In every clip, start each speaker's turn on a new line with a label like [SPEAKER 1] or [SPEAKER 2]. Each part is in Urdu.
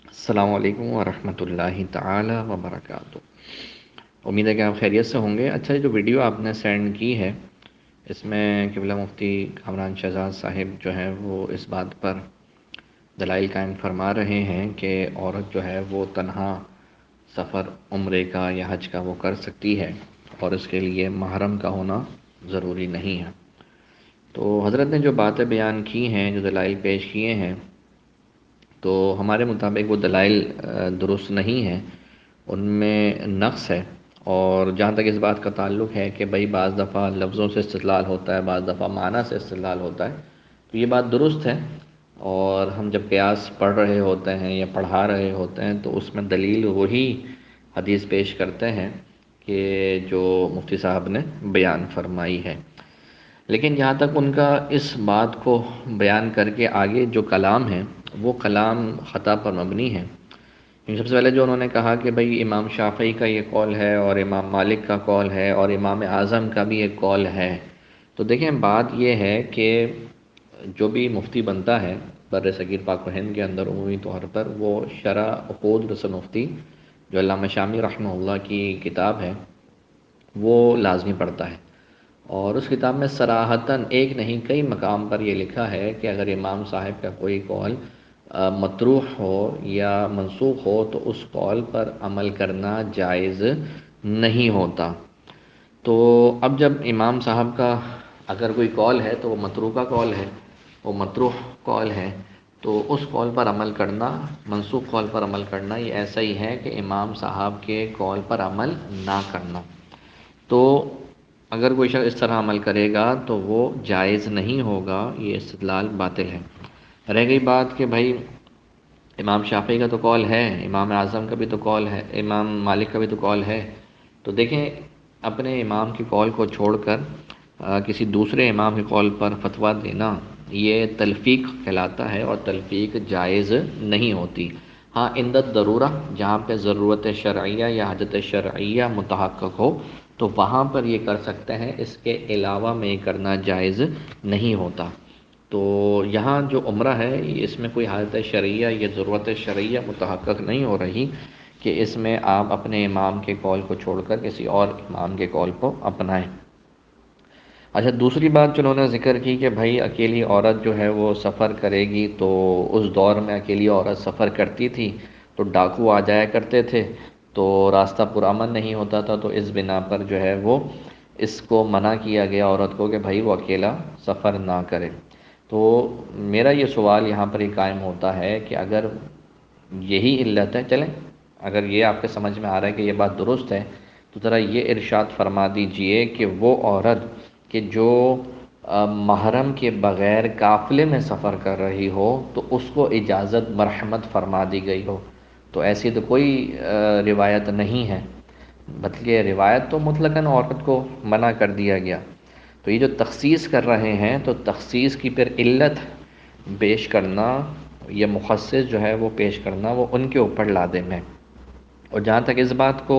[SPEAKER 1] السلام علیکم ورحمۃ اللہ تعالی وبرکاتہ۔ امید ہے کہ آپ خیریت سے ہوں گے۔ اچھا، جو ویڈیو آپ نے سینڈ کی ہے اس میں قبلہ مفتی کامران شہزاد صاحب جو ہے وہ اس بات پر دلائل قائم فرما رہے ہیں کہ عورت جو ہے وہ تنہا سفر عمرے کا یا حج کا وہ کر سکتی ہے اور اس کے لیے محرم کا ہونا ضروری نہیں ہے۔ تو حضرت نے جو باتیں بیان کی ہیں، جو دلائل پیش کیے ہیں، تو ہمارے مطابق وہ دلائل درست نہیں ہیں، ان میں نقص ہے۔ اور جہاں تک اس بات کا تعلق ہے کہ بھئی بعض دفعہ لفظوں سے استدلال ہوتا ہے، بعض دفعہ معنی سے استدلال ہوتا ہے، تو یہ بات درست ہے۔ اور ہم جب قیاس پڑھ رہے ہوتے ہیں یا پڑھا رہے ہوتے ہیں تو اس میں دلیل وہی حدیث پیش کرتے ہیں کہ جو مفتی صاحب نے بیان فرمائی ہے۔ لیکن جہاں تک ان کا اس بات کو بیان کر کے آگے جو کلام ہے وہ کلام خطا پر مبنی ہے۔ سب سے پہلے جو انہوں نے کہا کہ بھئی امام شافعی کا یہ قول ہے اور امام مالک کا قول ہے اور امام اعظم کا بھی ایک قول ہے، تو دیکھیں بات یہ ہے کہ جو بھی مفتی بنتا ہے بر صغیر پاک و ہند کے اندر عمومی طور پر، وہ شرح عقود رسل مفتی جو علامہ شامی رحمہ اللہ کی کتاب ہے وہ لازمی پڑھتا ہے۔ اور اس کتاب میں صراحتاً ایک نہیں کئی مقام پر یہ لکھا ہے کہ اگر امام صاحب کا کوئی قول مطروح ہو یا منسوخ ہو تو اس قول پر عمل کرنا جائز نہیں ہوتا۔ تو اب جب امام صاحب کا اگر کوئی قول ہے تو وہ متروکہ قول ہے، وہ مطروح قول ہے، تو اس قول پر عمل کرنا، منسوخ قول پر عمل کرنا، یہ ایسا ہی ہے کہ امام صاحب کے قول پر عمل نہ کرنا۔ تو اگر کوئی شخص اس طرح عمل کرے گا تو وہ جائز نہیں ہوگا، یہ استدلال باطل ہے۔ رہ گئی بات کہ بھائی امام شافعی کا تو قول ہے، امام اعظم کا بھی تو قول ہے، امام مالک کا بھی تو قول ہے، تو دیکھیں اپنے امام کے قول کو چھوڑ کر کسی دوسرے امام کے قول پر فتویٰ دینا یہ تلفیق کہلاتا ہے، اور تلفیق جائز نہیں ہوتی۔ ہاں عند ضرورہ، جہاں پہ ضرورت شرعیہ یا حاجت شرعیہ متحقق ہو تو وہاں پر یہ کر سکتے ہیں، اس کے علاوہ میں یہ کرنا جائز نہیں ہوتا۔ تو یہاں جو عمرہ ہے اس میں کوئی حالت شرعیہ یا ضرورت شرعیہ متحقق نہیں ہو رہی کہ اس میں آپ اپنے امام کے قول کو چھوڑ کر کسی اور امام کے قول کو اپنائیں۔ اچھا، دوسری بات جو انہوں نے ذکر کی کہ بھائی اکیلی عورت جو ہے وہ سفر کرے گی، تو اس دور میں اکیلی عورت سفر کرتی تھی تو ڈاکو آ جایا کرتے تھے، تو راستہ پرامن نہیں ہوتا تھا، تو اس بنا پر جو ہے وہ اس کو منع کیا گیا عورت کو کہ بھائی وہ اکیلا سفر نہ کرے۔ تو میرا یہ سوال یہاں پر ہی قائم ہوتا ہے کہ اگر یہی علت ہے، چلیں اگر یہ آپ کے سمجھ میں آ رہا ہے کہ یہ بات درست ہے، تو ذرا یہ ارشاد فرما دیجئے کہ وہ عورت کہ جو محرم کے بغیر قافلے میں سفر کر رہی ہو تو اس کو اجازت مرحمت فرما دی گئی ہو، تو ایسی تو کوئی روایت نہیں ہے، بلکہ روایت تو مطلقاً عورت کو منع کر دیا گیا۔ تو یہ جو تخصیص کر رہے ہیں تو تخصیص کی پھر علت پیش کرنا یا مخصص جو ہے وہ پیش کرنا وہ ان کے اوپر لازم ہے۔ اور جہاں تک اس بات کو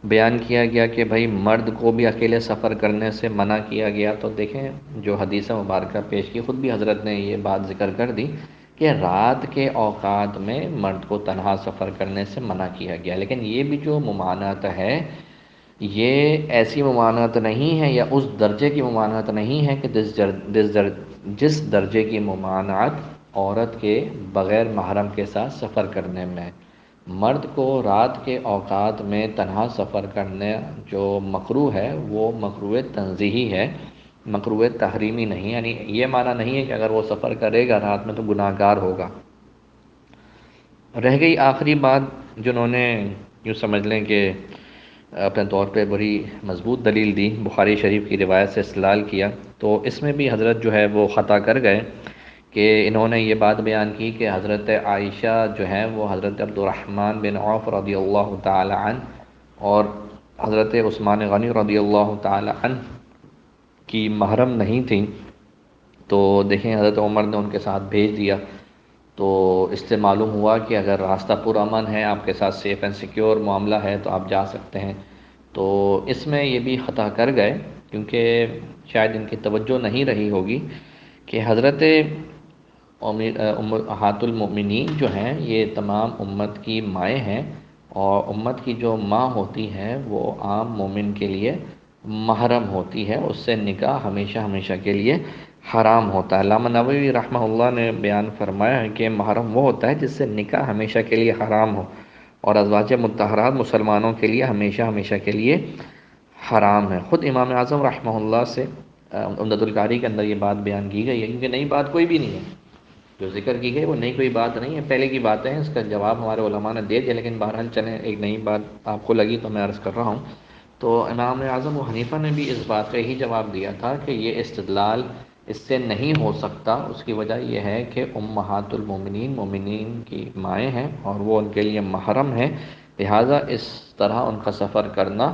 [SPEAKER 1] بیان کیا گیا کہ بھائی مرد کو بھی اکیلے سفر کرنے سے منع کیا گیا، تو دیکھیں جو حدیث مبارکہ پیش کی، خود بھی حضرت نے یہ بات ذکر کر دی کہ رات کے اوقات میں مرد کو تنہا سفر کرنے سے منع کیا گیا۔ لیکن یہ بھی جو ممانعت ہے یہ ایسی ممانعت نہیں ہے یا اس درجے کی ممانعت نہیں ہے کہ جس درجے کی ممانعت عورت کے بغیر محرم کے ساتھ سفر کرنے میں۔ مرد کو رات کے اوقات میں تنہا سفر کرنے جو مکروہ ہے وہ مکروہ تنزیہی ہے، مکروہ تحریمی نہیں، یعنی یہ معنی نہیں ہے کہ اگر وہ سفر کرے گا رات میں تو گناہ گار ہوگا۔ رہ گئی آخری بات جنہوں نے یوں سمجھ لیں کہ اپنے طور پہ بڑی مضبوط دلیل دی، بخاری شریف کی روایت سے استدلال کیا، تو اس میں بھی حضرت جو ہے وہ خطا کر گئے کہ انہوں نے یہ بات بیان کی کہ حضرت عائشہ جو ہیں وہ حضرت عبد الرحمن بن عوف رضی اللہ تعالی عنہ اور حضرت عثمان غنی رضی اللہ تعالی عنہ کی محرم نہیں تھیں، تو دیکھیں حضرت عمر نے ان کے ساتھ بھیج دیا، تو اس سے معلوم ہوا کہ اگر راستہ پرامن ہے، آپ کے ساتھ سیف اینڈ سیکیور معاملہ ہے تو آپ جا سکتے ہیں۔ تو اس میں یہ بھی خطا کر گئے کیونکہ شاید ان کی توجہ نہیں رہی ہوگی کہ حضرت امہات المؤمنین جو ہیں یہ تمام امت کی مائیں ہیں، اور امت کی جو ماں ہوتی ہے وہ عام مومن کے لیے محرم ہوتی ہے، اس سے نکاح ہمیشہ ہمیشہ کے لیے حرام ہوتا ہے۔ علامہ نووی رحمہ اللہ نے بیان فرمایا ہے کہ محرم وہ ہوتا ہے جس سے نکاح ہمیشہ کے لیے حرام ہو، اور ازواج مطہرات مسلمانوں کے لیے ہمیشہ ہمیشہ کے لیے حرام ہے۔ خود امام اعظم رحمہ اللہ سے عمدۃ القاری کے اندر یہ بات بیان کی گئی ہے، کیونکہ نئی بات کوئی بھی نہیں ہے، جو ذکر کی گئی وہ نئی کوئی بات نہیں ہے، پہلے کی باتیں ہیں، اس کا جواب ہمارے علماء نے دے دیا، لیکن بہرحال چلیں ایک نئی بات آپ کو لگی تو میں عرض کر رہا ہوں۔ تو امام اعظم و حنیفہ نے بھی اس بات کا ہی جواب دیا تھا کہ یہ استدلال اس سے نہیں ہو سکتا، اس کی وجہ یہ ہے کہ امہات المومنین مومنین کی مائیں ہیں اور وہ ان کے لیے محرم ہیں، لہٰذا اس طرح ان کا سفر کرنا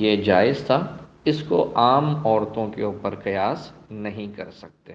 [SPEAKER 1] یہ جائز تھا، اس کو عام عورتوں کے اوپر قیاس نہیں کر سکتے۔